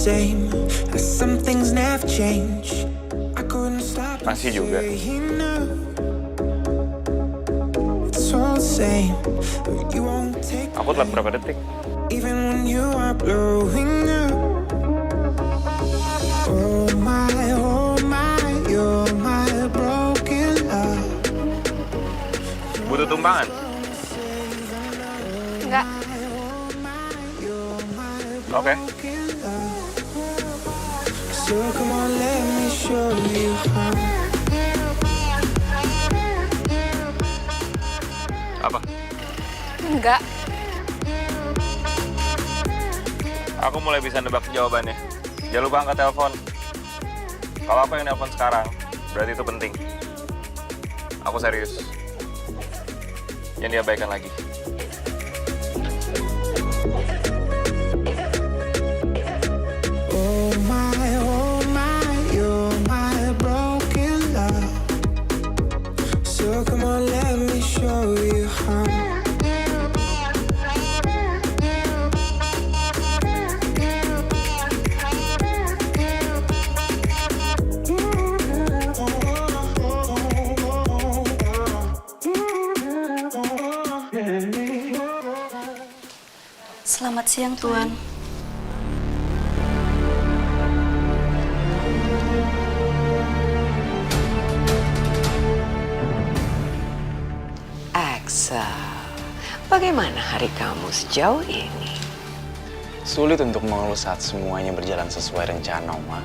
same. Some things never change. I couldn't stop. Masih juga. It's all the same. You won't take. Aku telat berapa detik? Even when you are blowing up. Oh my, you're my broken love. Butuh tumpangan? Enggak. Oke. So come on, let me show you how. Apa? Enggak. Aku mulai bisa nebak jawabannya. Jangan lupa angkat telepon. Kalau aku yang nelpon sekarang, berarti itu penting. Aku serius. Yang diabaikan lagi. Oh my, you're my broken love. So come on, let me show you how. Selamat siang, Tuan. Aksa, bagaimana hari kamu sejauh ini? Sulit untuk mengeluh saat semuanya berjalan sesuai rencana, Oma.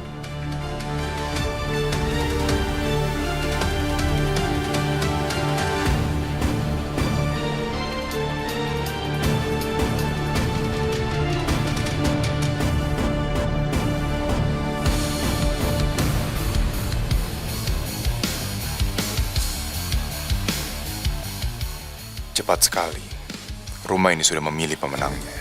Cepat sekali, rumah ini sudah memilih pemenangnya.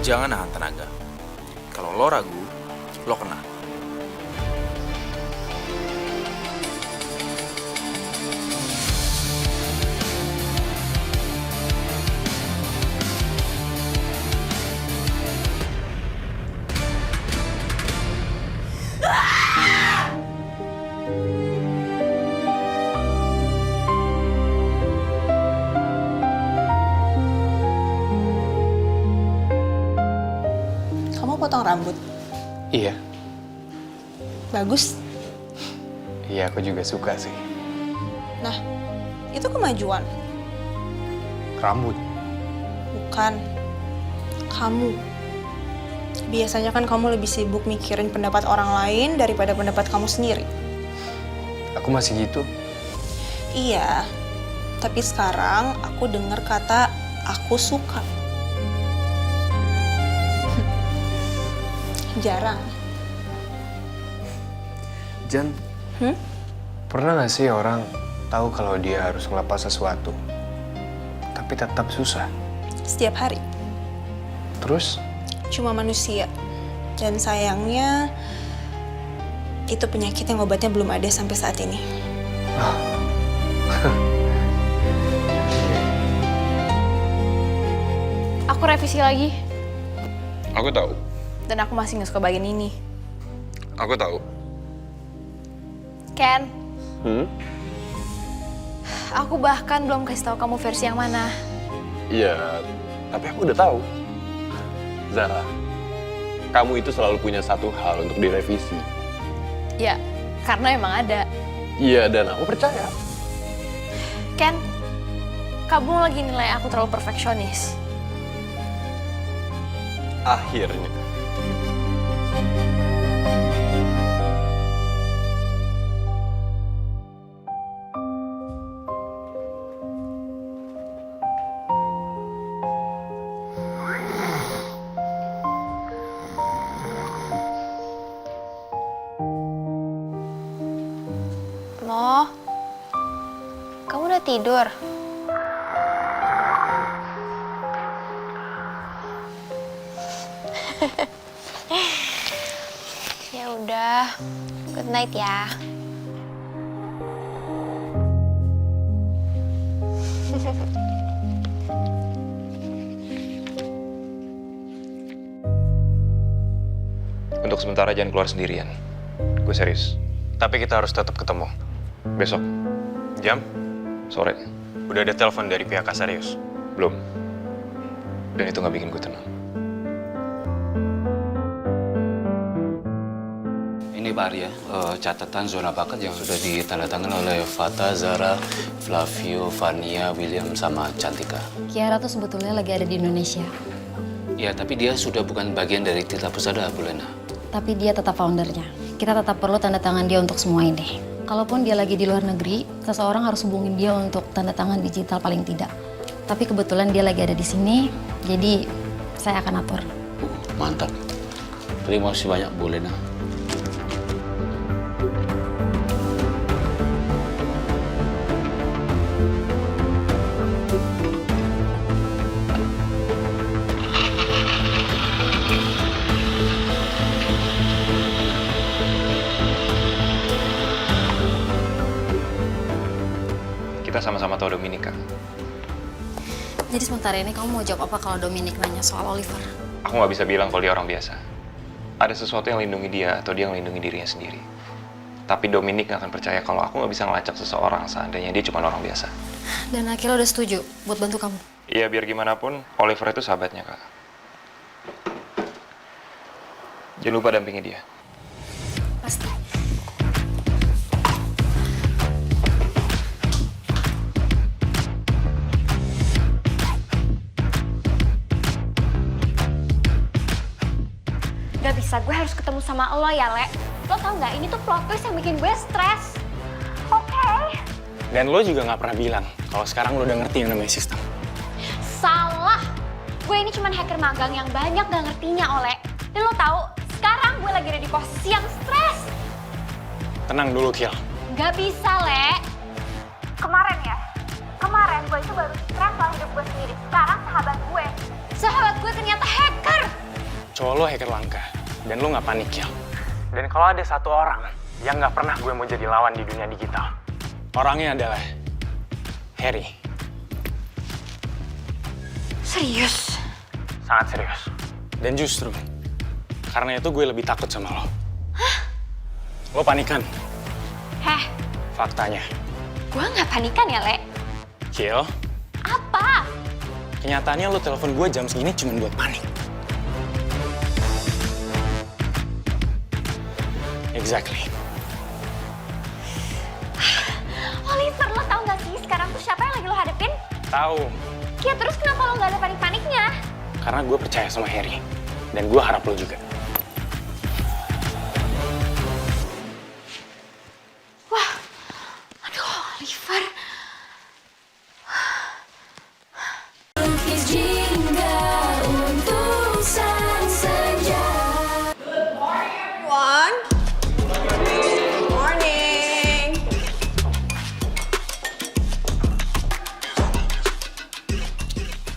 Jangan nahan tenaga. Kalau lo ragu, lo kena. Potong rambut. Iya. Bagus. Iya, aku juga suka sih. Nah, itu kemajuan. Rambut. Bukan. Kamu. Biasanya kan kamu lebih sibuk mikirin pendapat orang lain daripada pendapat kamu sendiri. Aku masih gitu. Iya. Tapi sekarang aku dengar kata aku suka. Jarang. Jan, pernah gak sih orang tahu kalau dia harus ngelepas sesuatu, tapi tetap susah? Setiap hari. Terus? Cuma manusia. Dan sayangnya, itu penyakit yang obatnya belum ada sampai saat ini. Aku revisi lagi. Aku tahu. Dan aku masih nggak suka bagian ini. Aku tahu. Ken. Aku bahkan belum kasih tahu kamu versi yang mana. Iya, tapi aku udah tahu. Zara, kamu itu selalu punya satu hal untuk direvisi. Ya, karena emang ada. Iya, dan aku percaya. Ken, kamu lagi nilai aku terlalu perfeksionis. Akhirnya. Kamu udah tidur? Ya udah, good night ya. Untuk sementara jangan keluar sendirian. Gue serius. Tapi kita harus tetap ketemu. Besok, Jam? sore. Udah ada telepon dari pihak Asarius? Belum. Dan itu nggak bikin gue tenang. Ini Pak Arya, catatan zona bakat yang sudah ditandatangani oleh Fata, Zara, Flavio, Vania, William, sama Cantika. Kiara tuh sebetulnya lagi ada di Indonesia. Ya, tapi dia sudah bukan bagian dari Tita Pusada, Bu Lena. Tapi dia tetap foundernya. Kita tetap perlu tanda tangan dia untuk semua ini. Kalaupun dia lagi di luar negeri, seseorang harus hubungin dia untuk tanda tangan digital paling tidak. Tapi kebetulan dia lagi ada di sini, jadi saya akan atur. Mantap. Terima kasih banyak, Bu Lena. Kita sama-sama tahu Dominika. Jadi sementara ini kamu mau jawab apa kalau Dominic nanya soal Oliver? Aku nggak bisa bilang kalau dia orang biasa. Ada sesuatu yang lindungi dia atau dia ngelindungi dirinya sendiri. Tapi Dominic nggak akan percaya kalau aku nggak bisa ngelacak seseorang seandainya dia cuma orang biasa. Dan akhirnya udah setuju buat bantu kamu? Iya, biar gimana pun, Oliver itu sahabatnya, Kak. Jangan lupa dampingi dia. Pasti. Gak bisa, gue harus ketemu sama lo ya, Le. Lo tau gak, ini tuh plot twist yang bikin gue stres. Oke. Dan lo juga nggak pernah bilang kalau sekarang lo udah ngerti yang namanya sistem. Salah. Gue ini cuman hacker magang yang banyak gak ngertinya, Ole. Dan lo tahu, sekarang gue lagi ada di posisi yang stres. Tenang dulu, Kiel. Gak bisa, Le. Kemarin gue itu baru stres soal hidup gue sendiri. Sekarang sahabat gue ternyata hacker. Cowok lo hacker langka, dan lo nggak panik, Kiel. Dan kalau ada satu orang yang nggak pernah gue mau jadi lawan di dunia digital, orangnya adalah Harry. Serius? Sangat serius. Dan justru, karena itu gue lebih takut sama lo. Hah? Lo panikan. Heh, Faktanya. gue nggak panikan ya, Le. Kiel, Apa? kenyataannya lo telepon gue jam segini cuma buat panik. Exactly. Oliver, lo tau gak sih sekarang tuh siapa yang lagi lo hadepin? Tahu, Ya terus kenapa lo gak ada panik-paniknya? karena gue percaya sama Harry. Dan gue harap lo juga. Wah, aduh Oliver.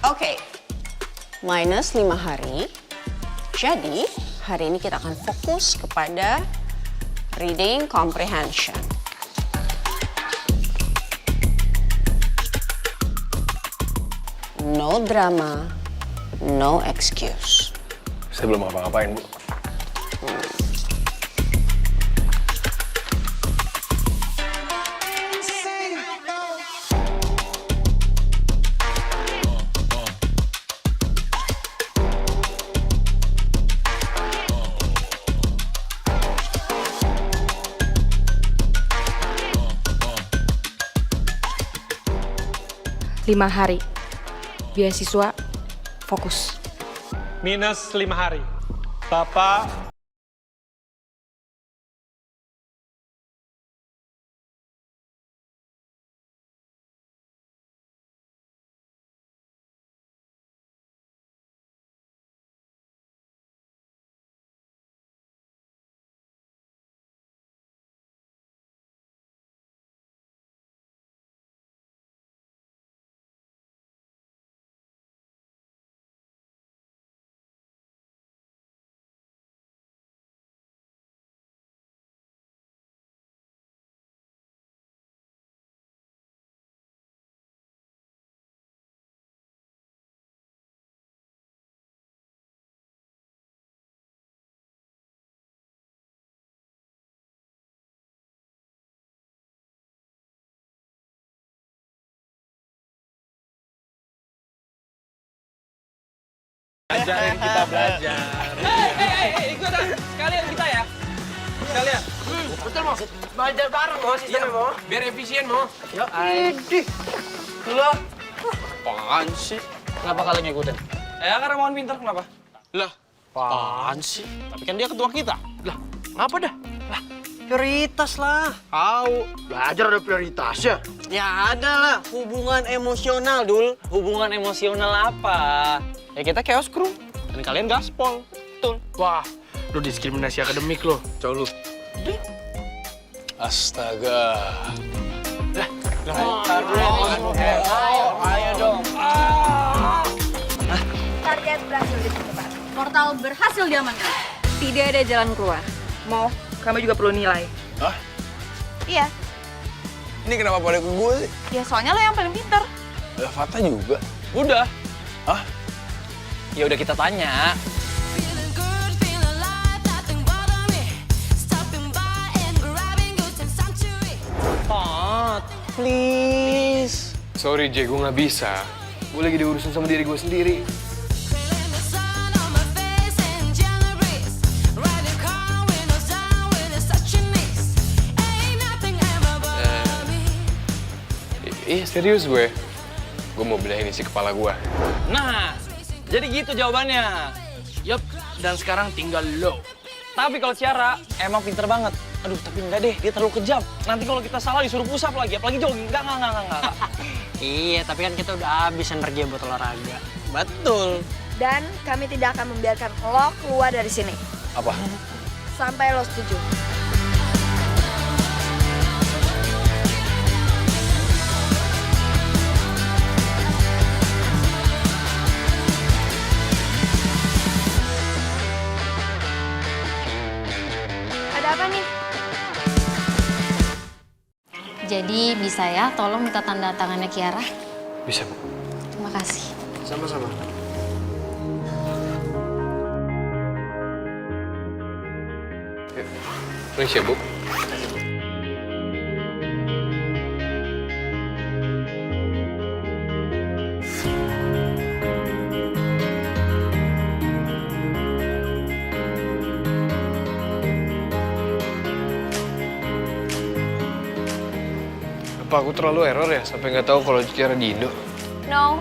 Oke, minus 5 hari. Jadi, hari ini kita akan fokus kepada reading comprehension. No drama, no excuse. Saya belum ngapa-ngapain, Bu. Lima hari. Beasiswa fokus. Minus 5 hari. Bapak Ajarin kita belajar. Ikut sekalian kita ya. Sekalian. Betul Mo. Belajar bareng Mo sistemnya Mo. Biar efisien Mo. Yo. Idih. Lo. Apaan sih? Kenapa kalian ngikutin? Ya karena mohon pintar kenapa? Lah. Apaan sih? Tapi kan dia ketua kita. Lah. Ngapa dah? Lah. Prioritas lah. Tahu. Belajar ada prioritasnya. Ya ada lah. Hubungan emosional, Dul. Hubungan emosional apa? Ya kita chaos crew. Dan kalian gaspol. Betul. Wah, lu diskriminasi akademik lo. Coba lu. Astaga. Lah, ayo dong. Target berhasil ditemukan. Portal berhasil diamankan. Tidak ada jalan keluar. Mau, kamu juga perlu nilai. Hah? Iya. Ini kenapa pada ke gue sih? Ya soalnya lo yang paling pintar. Fata juga. Udah. Hah? Ya udah kita tanya. Fat, please. Sorry Jay, gue nggak bisa. Gue lagi diurusin sama diri gue sendiri. Iya serius gue. Gue mau belain isi kepala gue. Nah, jadi gitu jawabannya. Yup, dan sekarang tinggal lo. Tapi kalau Ciara emang pinter banget. Aduh, tapi enggak deh, dia terlalu kejam. Nanti kalau kita salah disuruh push up lagi, apalagi jogging. Enggak. Iya, tapi kan kita udah habis energi buat olahraga. Betul. Dan kami tidak akan membiarkan lo keluar dari sini. Apa? Sampai lo setuju. Ada apa nih? Jadi bisa ya, tolong minta tanda tangannya Kiara. Bisa, Bu. Terima kasih. Sama-sama. Permisi ya, Bu. Apa aku terlalu error ya sampai nggak tahu kalau Kiara di Indo? No,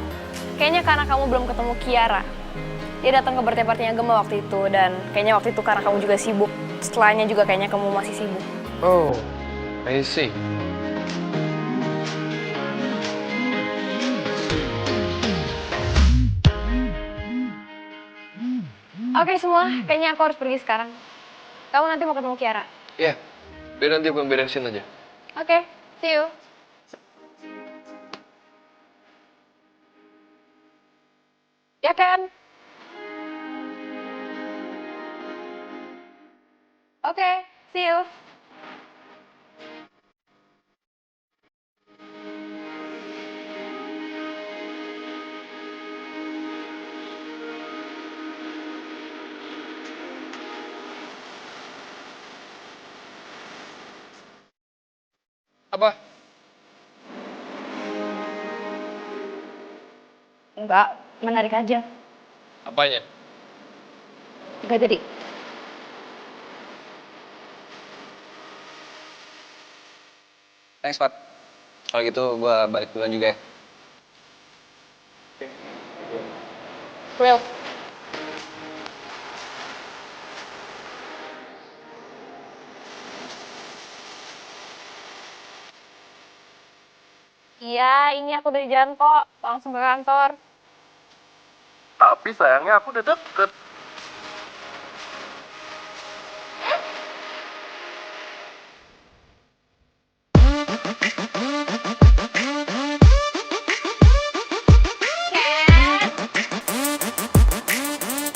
kayaknya karena kamu belum ketemu Kiara. Dia datang ke birthday party-nya Gemma waktu itu, dan kayaknya waktu itu karena kamu juga sibuk. Setelahnya juga kayaknya kamu masih sibuk. Oh, I see. Oke semua, kayaknya aku harus pergi sekarang. Kamu nanti mau ketemu Kiara? Iya, biar nanti aku yang beresin aja. Oke, see you. Ya kan? Oke, see you. Apa? Enggak, menarik aja. Apanya? Enggak jadi. Thanks, Pat. Kalau gitu gue balik duluan juga ya. Will. Iya, ini aku dari jalan kok. Langsung ke kantor. Tapi sayangnya aku udah deket.